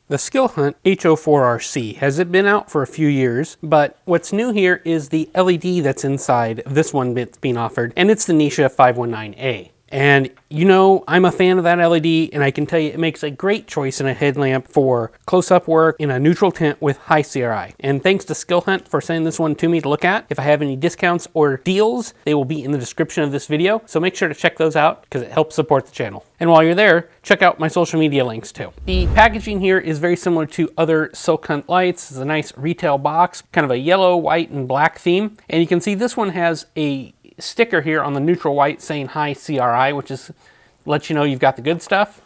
The Skilhunt H04 RC has been out for a few years, but what's new here is the LED that's inside this one that's being offered, and it's the Nichia 519a. And you know, I'm a fan of that LED, and I can tell you it makes a great choice in a headlamp for close-up work in a neutral tint with high CRI. And thanks to Skilhunt for sending this one to me to look at. If I have any discounts or deals, they will be in the description of this video, so make sure to check those out because it helps support the channel. And while you're there, check out my social media links too. The packaging here is very similar to other Skilhunt lights. It's a nice retail box, kind of a yellow, white, and black theme. And you can see this one has a sticker here on the neutral white saying high CRI, which is lets you know you've got the good stuff.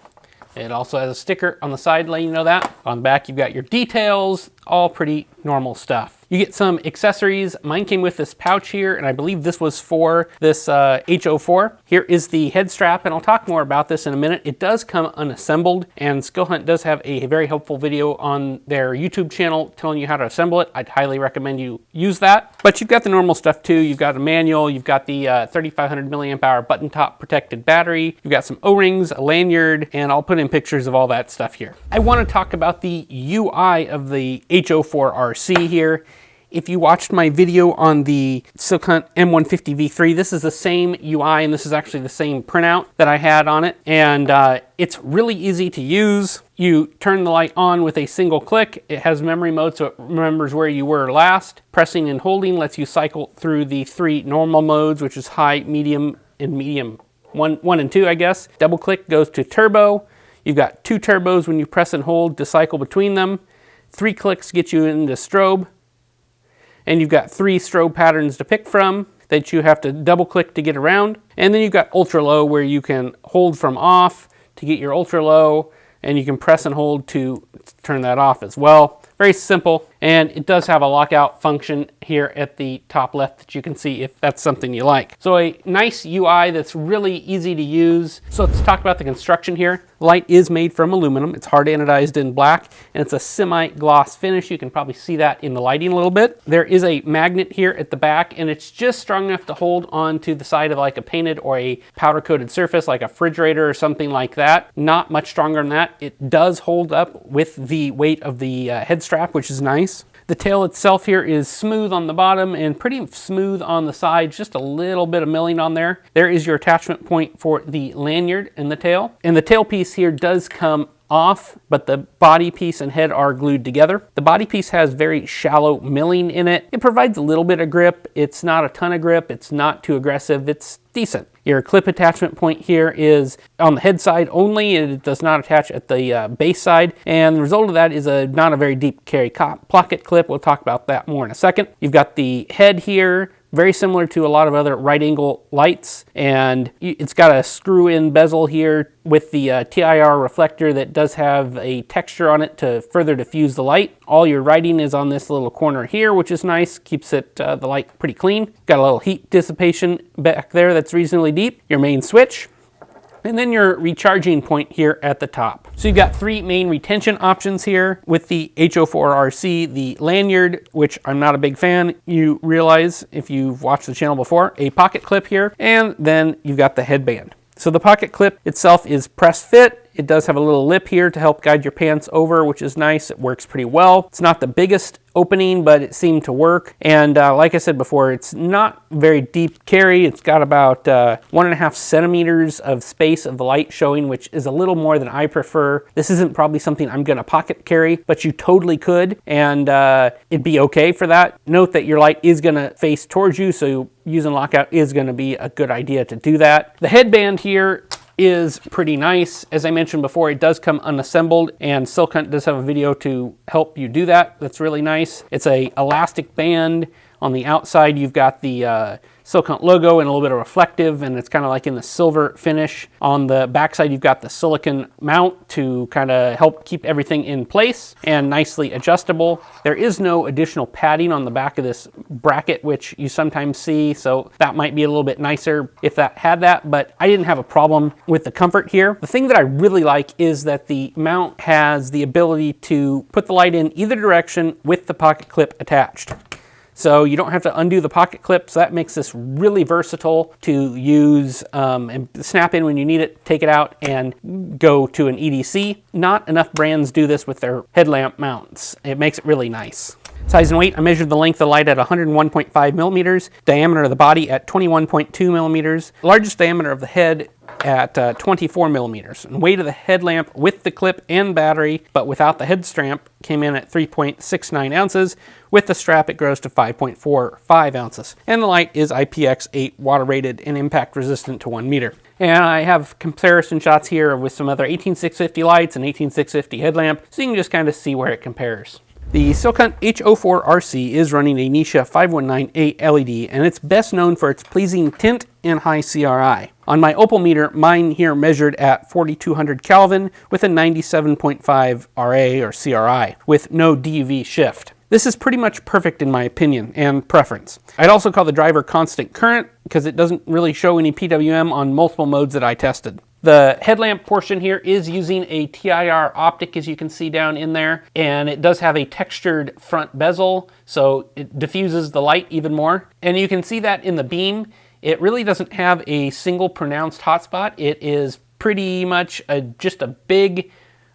It also has a sticker on the side letting you know that. On the back you've got your details, all pretty normal stuff. You get some accessories. Mine came with this pouch here, and I believe this was for this H04. Here is the head strap, and I'll talk more about this in a minute. It does come unassembled, and Skilhunt does have a very helpful video on their YouTube channel telling you how to assemble it. I'd highly recommend you use that. But you've got the normal stuff too. You've got a manual, you've got the 3500 milliamp hour button top protected battery, you've got some O-rings, a lanyard, and I'll put in pictures of all that stuff here. I want to talk about the UI of the H04 RC here. If you watched my video on the Skilhunt M150 V3, this is the same UI, and this is actually the same printout that I had on it. And it's really easy to use. You turn the light on with a single click. It has memory mode, so it remembers where you were last. Pressing and holding lets you cycle through the three normal modes, which is high, medium, and medium. One and two, I guess. Double click goes to turbo. You've got two turbos when you press and hold to cycle between them. 3 clicks get you into strobe. And you've got 3 strobe patterns to pick from that you have to double click to get around. And then you've got ultra low where you can hold from off to get your ultra low, and you can press and hold to turn that off as well. Very simple, and it does have a lockout function here at the top left that you can see if that's something you like. So a nice UI that's really easy to use. So let's talk about the construction here. The light is made from aluminum. It's hard anodized in black, and it's a semi-gloss finish. You can probably see that in the lighting a little bit. There is a magnet here at the back, and it's just strong enough to hold onto the side of like a painted or a powder-coated surface like a refrigerator or something like that. Not much stronger than that. It does hold up with the weight of the head strap, which is nice. The tail itself here is smooth on the bottom and pretty smooth on the sides, just a little bit of milling on there. There is your attachment point for the lanyard and the tail. And the tail piece here does come off, but the body piece and head are glued together. The body piece has very shallow milling in it. It provides a little bit of grip. It's not a ton of grip. It's not too aggressive. It's decent. Your clip attachment point here is on the head side only. It does not attach at the base side, and the result of that is not a very deep carry pocket clip. We'll talk about that more in a second. You've got the head here, very similar to a lot of other right angle lights, and it's got a screw in bezel here with the TIR reflector that does have a texture on it to further diffuse the light. All your writing is on this little corner here, which is nice, keeps it the light pretty clean. Got a little heat dissipation back there that's reasonably deep. Your main switch, and then your recharging point here at the top. So you've got 3 main retention options here with the H04 RC. The lanyard, which I'm not a big fan, you realize if you've watched the channel before, a pocket clip here, and then you've got the headband. So the pocket clip itself is press fit. It does have a little lip here to help guide your pants over, which is nice. It works pretty well. It's not the biggest opening, but it seemed to work. And like I said before, it's not very deep carry. It's got about 1.5 centimeters of space of the light showing, which is a little more than I prefer. This isn't probably something I'm gonna pocket carry, but you totally could, and it'd be okay for that. Note that your light is gonna face towards you, so using lockout is gonna be a good idea to do that. The headband here is pretty nice. As I mentioned before, it does come unassembled, and Skilhunt does have a video to help you do that. That's really nice. It's a elastic band. On the outside, you've got the Skilhunt logo and a little bit of reflective, and it's kind of like in the silver finish. On the backside, you've got the silicone mount to kind of help keep everything in place and nicely adjustable. There is no additional padding on the back of this bracket, which you sometimes see, so that might be a little bit nicer if that had that, but I didn't have a problem with the comfort here. The thing that I really like is that the mount has the ability to put the light in either direction with the pocket clip attached. so you don't have to undo the pocket clip. So that makes this really versatile to use and snap in when you need it, take it out, and go to an EDC. Not enough brands do this with their headlamp mounts. It makes it really nice. Size and weight, I measured the length of the light at 101.5 millimeters, diameter of the body at 21.2 millimeters, largest diameter of the head at 24 millimeters. And weight of the headlamp with the clip and battery, but without the head strap, came in at 3.69 ounces. With the strap, it grows to 5.45 ounces. And the light is IPX8 water rated and impact resistant to 1 meter. And I have comparison shots here with some other 18650 lights and 18650 headlamp, so you can just kind of see where it compares. The Skilhunt H04 RC is running a Nichia 519a LED, and it's best known for its pleasing tint and high CRI. On my Opal meter, mine here measured at 4200 Kelvin with a 97.5 RA or CRI with no DUV shift. This is pretty much perfect in my opinion and preference. I'd also call the driver constant current because it doesn't really show any PWM on multiple modes that I tested. The headlamp portion here is using a TIR optic, as you can see down in there, and it does have a textured front bezel, so it diffuses the light even more. And you can see that in the beam. It really doesn't have a single pronounced hotspot. It is pretty much just a big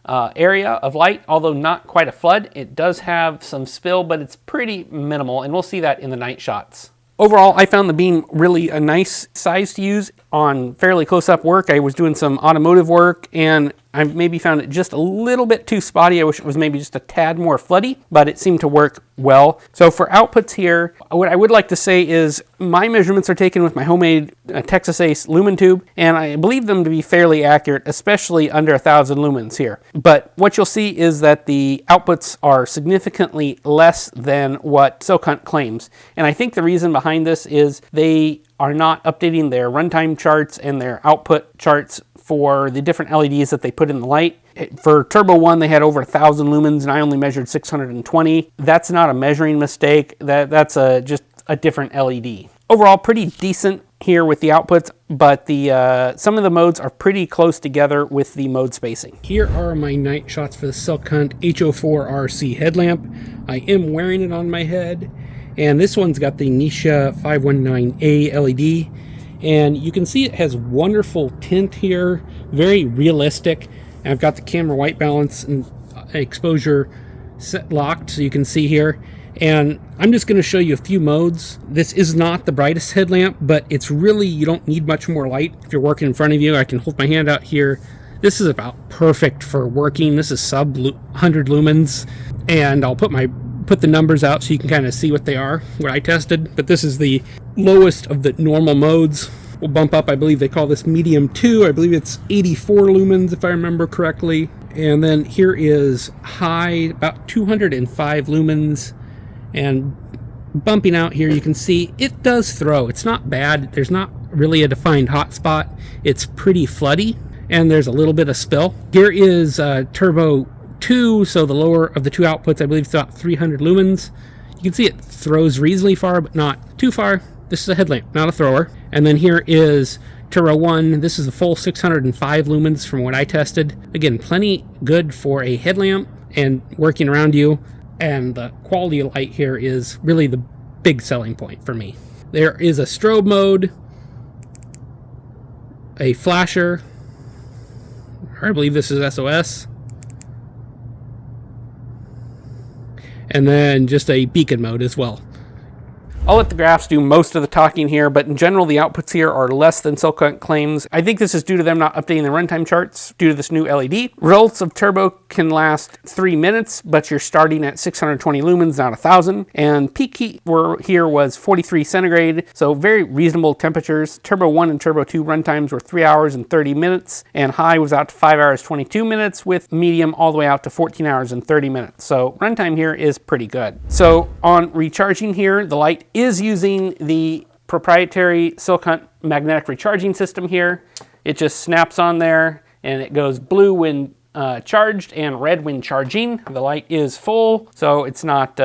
area of light, although not quite a flood. It does have some spill, but it's pretty minimal, and we'll see that in the night shots. Overall, I found the beam really a nice size to use on fairly close-up work. I was doing some automotive work, and I maybe found it just a little bit too spotty. I wish it was maybe just a tad more floody, but it seemed to work well. So for outputs here, what I would like to say is my measurements are taken with my homemade Texas Ace lumen tube, and I believe them to be fairly accurate, especially under 1,000 lumens here. But what you'll see is that the outputs are significantly less than what Skilhunt claims. And I think the reason behind this is they are not updating their runtime charts and their output charts for the different LEDs that they put in the light. For Turbo 1, they had over 1,000 lumens, and I only measured 620. That's not a measuring mistake. That's just a different LED. Overall, pretty decent here with the outputs, but some of the modes are pretty close together with the mode spacing. Here are my night shots for the Skilhunt H04 RC headlamp. I am wearing it on my head, and this one's got the Nichia 519a LED. And you can see it has wonderful tint here, very realistic. And I've got the camera white balance and exposure set locked, so you can see here. And I'm just going to show you a few modes. This is not the brightest headlamp, but it's really, you don't need much more light. If you're working in front of you, I can hold my hand out here. This is about perfect for working. This is sub 100 lumens, and I'll put the numbers out so you can kind of see what they are, what I tested. But this is the lowest of the normal modes. We'll bump up, I believe they call this medium 2. I believe it's 84 lumens if I remember correctly. And then here is high, about 205 lumens. And bumping out here, you can see it does throw. It's not bad. There's not really a defined hotspot. It's pretty floody, and there's a little bit of spill. Here is Turbo 2, so the lower of the two outputs, I believe it's about 300 lumens. You can see it throws reasonably far, but not too far. This is a headlamp, not a thrower. And then here is Turbo 1. This is a full 605 lumens from what I tested. Again, plenty good for a headlamp and working around you. And the quality of light here is really the big selling point for me. There is a strobe mode, a flasher, I believe this is SOS, and then just a beacon mode as well. I'll let the graphs do most of the talking here, but in general, the outputs here are less than Skilhunt claims. I think this is due to them not updating the runtime charts due to this new LED. Results of Turbo can last 3 minutes, but you're starting at 620 lumens, not 1,000. And peak heat here was 43 centigrade, so very reasonable temperatures. Turbo 1 and Turbo 2 runtimes were 3 hours and 30 minutes, and high was out to 5 hours 22 minutes, with medium all the way out to 14 hours and 30 minutes. So runtime here is pretty good. So on recharging here, the light is using the proprietary Skilhunt magnetic recharging system here. It just snaps on there and it goes blue when charged and red when charging. The light is full, so it's not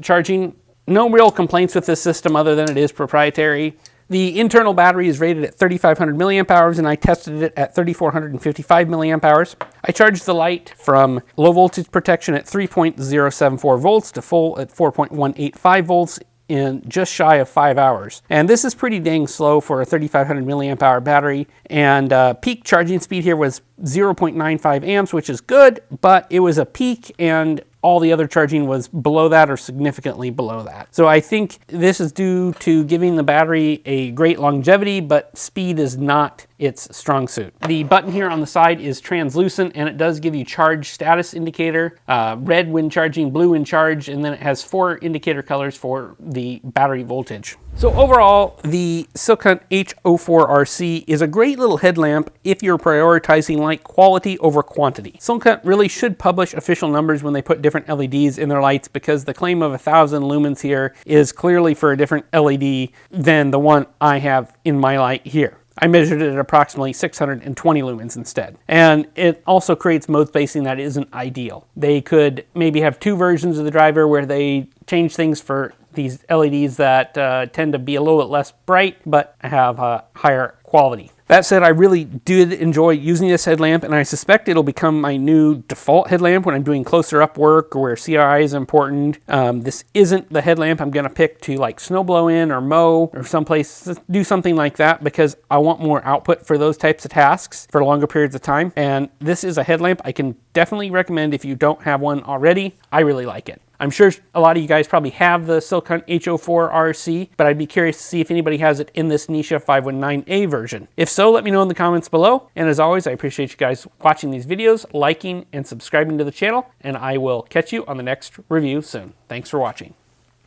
charging. No real complaints with this system other than it is proprietary. The internal battery is rated at 3,500 milliamp hours, and I tested it at 3,455 milliamp hours. I charged the light from low voltage protection at 3.074 volts to full at 4.185 volts in just shy of 5 hours. And this is pretty dang slow for a 3500 milliamp hour battery. And peak charging speed here was 0.95 amps, which is good, but it was a peak and all the other charging was below that or significantly below that. So I think this is due to giving the battery a great longevity, but speed is not its strong suit. The button here on the side is translucent and it does give you charge status indicator, red when charging, blue when charged, and then it has 4 indicator colors for the battery voltage. So overall, the Skilhunt H04 RC is a great little headlamp if you're prioritizing light quality over quantity. Skilhunt really should publish official numbers when they put different LEDs in their lights, because the claim of 1,000 lumens here is clearly for a different LED than the one I have in my light here. I measured it at approximately 620 lumens instead. And it also creates mode spacing that isn't ideal. They could maybe have 2 versions of the driver where they change things for these LEDs that tend to be a little bit less bright, but have a higher quality. That said, I really did enjoy using this headlamp, and I suspect it'll become my new default headlamp when I'm doing closer up work or where CRI is important. This isn't the headlamp I'm gonna pick to like snow blow in or mow or someplace, do something like that, because I want more output for those types of tasks for longer periods of time. And this is a headlamp I can definitely recommend if you don't have one already. I really like it. I'm sure a lot of you guys probably have the Skilhunt H04 RC, but I'd be curious to see if anybody has it in this Nichia 519a version. If so, let me know in the comments below. And as always, I appreciate you guys watching these videos, liking, and subscribing to the channel, and I will catch you on the next review soon. Thanks for watching.